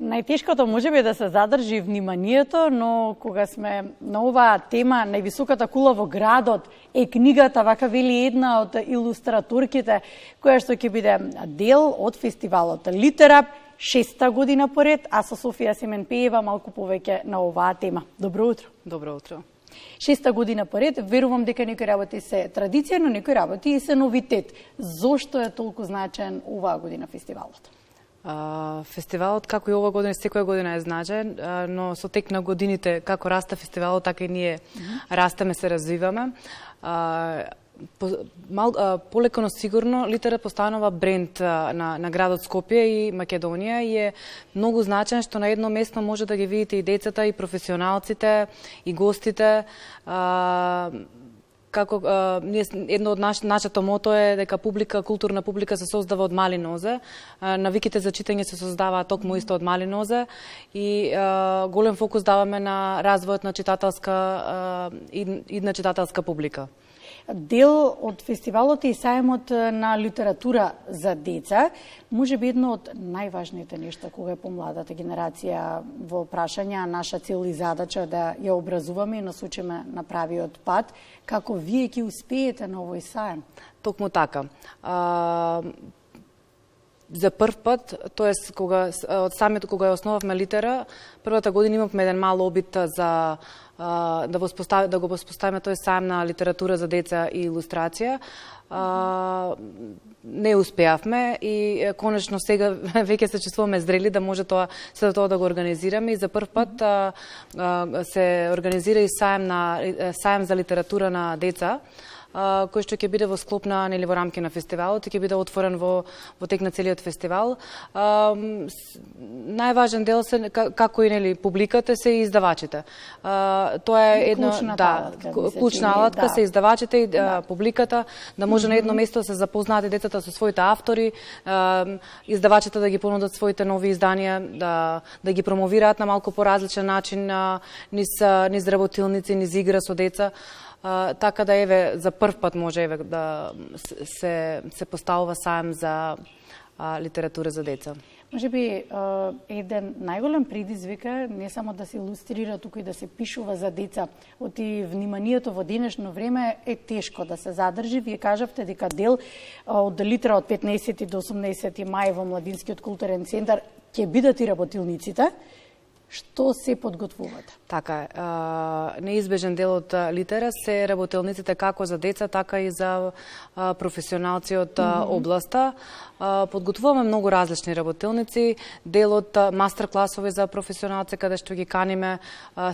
Најтешкото можеби да се задржи вниманието, но кога сме на оваа тема, највисоката кула во градот е книгата, вака вели една од илустраторките, која што ќе биде дел од фестивалот Литера, 6-та година поред, а со Софија Семенпеева малку повеќе на оваа тема. Добро утро. Добро утро. 6-та година поред, верувам дека некои работи се традиција, но некои работи и се новитет. Зошто е толку значаен оваа година фестивалот? Фестивалот, како и ова година, секоја година е значаен, но со тек на годините, како расте фестивалот, така и ние растеме, се развиваме. Полеко но сигурно, Литера постанува бренд на градот Скопје и Македонија и е многу значаен што на едно место може да ги видите и децата, и професионалците, и гостите. Како едно од нашето мото е дека културна публика се создава од мали нозе. Навиките за читање се создаваат токму исто од мали нозе и голем фокус даваме на развојот на идна читателска публика. Дел од фестивалот е и сајмот на литература за деца. Може би едно од најважните нешта кога е помладата генерација во прашања, наша цел и задача да ја образуваме и насочиме на правиот пат. Како вие ќе успеете на овој сајм? Токму така. За прв пат, тоест од самиот кога ја основавме Литера, првата година имавме еден мал обид за да го воспоставиме тој сајм на литература за деца и илустрација. Не успеавме и конечно сега веќе се чувствуваме зрели да може се тоа да го организираме и за прв пат се организира и сајм за литература на деца, кој што ќе биде во склоп на во рамки на фестивалот и ќе биде отворен во тек на целиот фестивал. Најважен дел се како и публиката се и издавачите. Тоа е едно клучна алатка се издавачите и публиката да може на едно место да се запознаат и децата со своите автори, издавачите да ги понудат своите нови изданија, да ги промовираат на малку поразличен начин низ работилници, низ игра со деца. Така да за прв пат може да се поставува сајм за литература за деца. Може би еден најголем предизвик е не само да се илустрира, туку и да се пишува за деца. Оти вниманието во денешно време е тешко да се задржи. Вие кажавте дека дел од Литера од 15 до 18 мај во Младинскиот културен центар ќе бидат и работилниците. Што се подготвувате? Така е. Неизбежен дел од Литера се работилниците како за деца, така и за професионалци од областа. Подготвуваме многу различни работилници, дел од мастер класови за професионалци, каде што ги каниме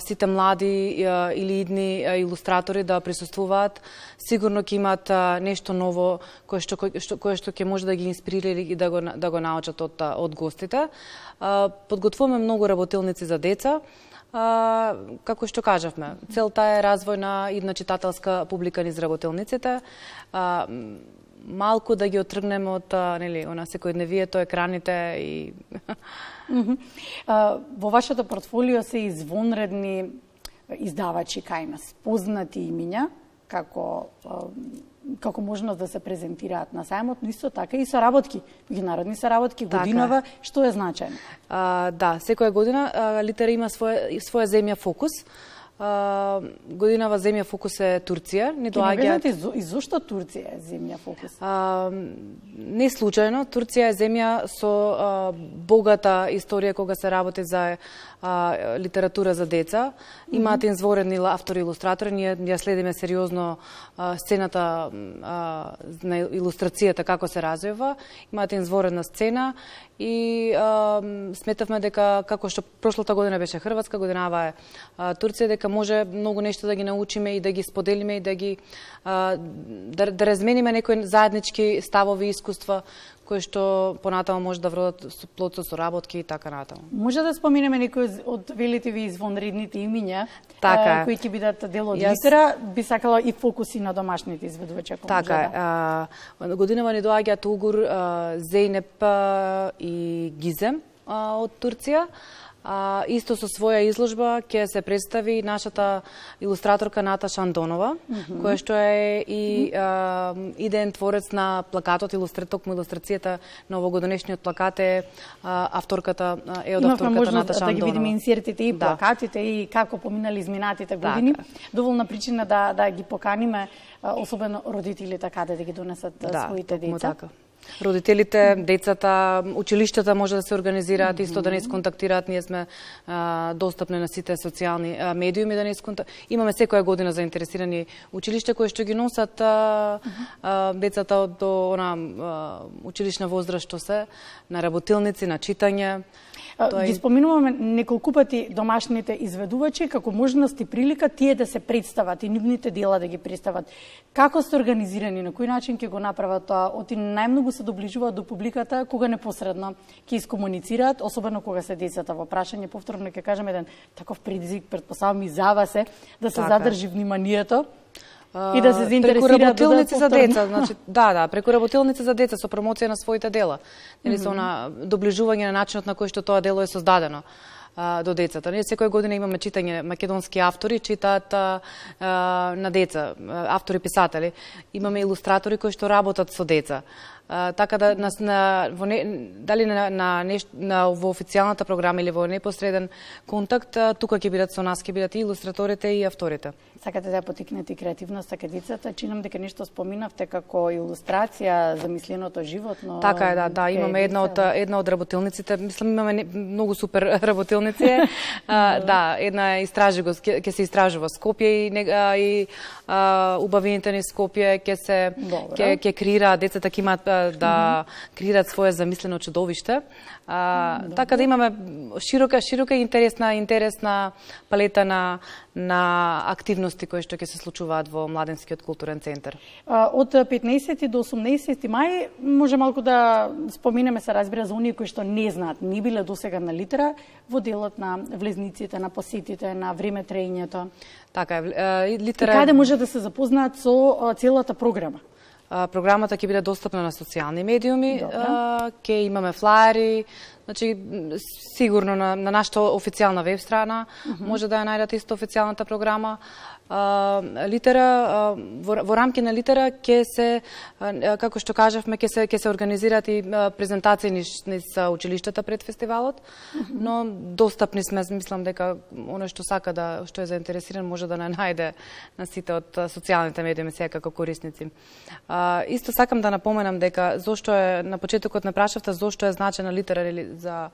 сите млади или идни илустратори да присуствуваат. Сигурно ќе имаат нешто ново кое што ќе може да ги инспирира и да го научат од гостите. Подготвуваме многу работилници за деца. Како што кажавме, целта е развој на идна читателска публика низ работилниците. Малку да ги отргнеме од секојдневието, екраните и Во вашето портфолио се извонредни издавачи кај нас, познати имиња, како можност да се презентираат на сајмот, но исто така и соработки, меѓународни соработки, годинова, што е значајно? Да, секоја година Литера има своја земја фокус. Годинава земја фокус е Турција. Ке не кажете и зошто Турција е земја фокус? Не случајно. Турција е земја со богата историја кога се работи за литература за деца. Имаат изворедни автори и илустратори. Ние ја следиме сериозно сцената на илустрацијата како се развива. Имаат изворедна сцена и сметавме дека како што прошлата година беше Хрватска, годинава е Турција, дека може многу нешто да ги научиме и да ги споделиме и да размениме некои заеднички ставови и искуства кои што понатаму може да вродат плод со соработки и така натаму. Може да споменеме некои од велите ви извонредните имиња кои ќе бидат дел од Литера, би сакала и фокуси на домашните изведувачи. Така е. Годинава ни доаѓаат Угур, Зейнеп и Гизем од Турција. Исто со своја изложба ќе се представи нашата илустраторка Наташа Андонова, која што е и идеен творец на плакатот, токму илустрацијата на овогодишниот плакат е авторката од авторката Наташа Андонова. Да ги видиме инсертите и плакатите и како поминали изминатите години. Доволна причина да ги поканиме, особено родителите, каде да ги донесат своите деца. Така. Родителите, децата, училиштата може да се организираат, исто да не исконтактираат. Ние сме достапни на сите социјални медиуми да не исконтактираат. Имаме секоја година заинтересирани училишта кои што ги носат децата до училишна возраст што се на работилници, на читање. Ги споминуваме неколку пати домашните изведувачи како можност и прилика тие да се представат и нивните дела да ги представат. Како сте организирани, на кој начин ќе го направат тоа? Оти најмногу се доближуваат до публиката кога непосредно ќе искомуницираат, особено кога се децата во прашање. Повторно ќе кажам еден таков предизвик, претпоставам и за вас е да се задржи вниманието и да се заинтересираат преку работилници за деца, значи преку работилници за деца со промоција на своите дела. Нели со доближување на начинот на кој што тоа дело е создадено до децата. Ние секоја година имаме читање, македонски автори читаат на деца, автори писатели. Имаме илустратори кои што работат со деца. Така да дали во официјалната програма или во непосреден контакт, тука ќе бидат со нас, ќе бидат и илустраторите и авторите. Сакате да потикнете и креативноста кај децата? Чинам дека нешто споминавте како илустрација за мисленото животно. Така е, да, имаме една од работилниците, мислам имаме многу супер работилници. Една истражи го, ќе се истражува Скопје и убавините ни Скопје ќе креираат, децата ќе имаат да креираат своје замислено чудовиште. Така да имаме широка и интересна палета на активности кои што ќе се случуваат во Младенскиот културен центар. Од 15 до 18 мај може малку да споменеме, се разбира, за оние кои што не знаат, не биле досега на Литера во делот на влезниците, на посетите, на време треењето. Така е, Литера. И каде може да се запознаат со целата програма? Програмата ќе биде достапна на социјални медиуми, ќе имаме флаери, значи сигурно на нашата официјална веб страна може да ја најдете исто официјалната програма. Литера, во рамки на Литера ќе се, како што кажавме, ќе се организираат и презентации низ училиштата пред фестивалот, но достапни сме, мислам дека оној што сака што е заинтересиран може да не најде на сите од социјалните медиуми сега како корисници. Исто сакам да напоменам дека зошто е на почетокот на прашавте зошто е значена Литера или за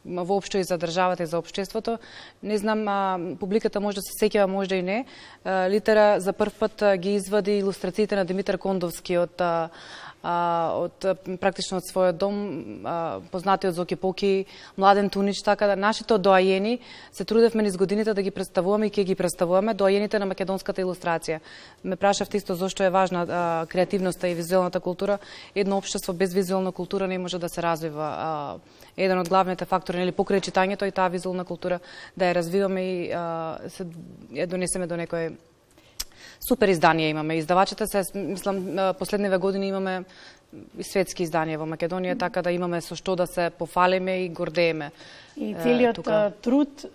воопшто и за државата и за општеството. Не знам, публиката може да се сеќава, може да и не. Литера за прв пат ги извади илустрациите на Димитар Кондовски од практично од својот дом, познатиот Зоки Поки, Младен Тунич, така да нашите доајени се трудевме низ годините да ги представуваме и ќе ги представуваме доајените на македонската илустрација. Ме прашавте исто зошто е важна креативноста и визуелната култура. Едно општество без визуелна култура не може да се развива. Еден од главните фактори, нели, покрај читањето и таа визуелна култура да ја развиваме и ја донесеме до некој супер изданија имаме. Издавачите се, мислам, последниве години имаме и светски изданија во Македонија, така да имаме со што да се пофалиме и гордееме. И целиот труд,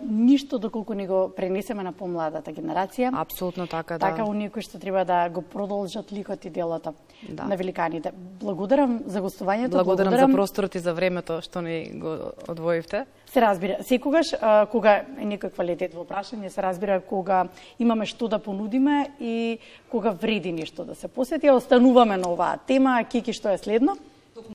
ништо доколку не го пренесеме на помладата генерација. Апсолутно така, да. Така оние кои што треба да го продолжат ликот и делото на великаните. Благодарам за гостувањето. Благодарам за просторот и за времето што ни го одвоивте. Се разбира, секогаш кога е некој квалитет во прашање, се разбира кога имаме што да понудиме и кога вреди нешто да се посети, остануваме на оваа тема, Кики, што е следно?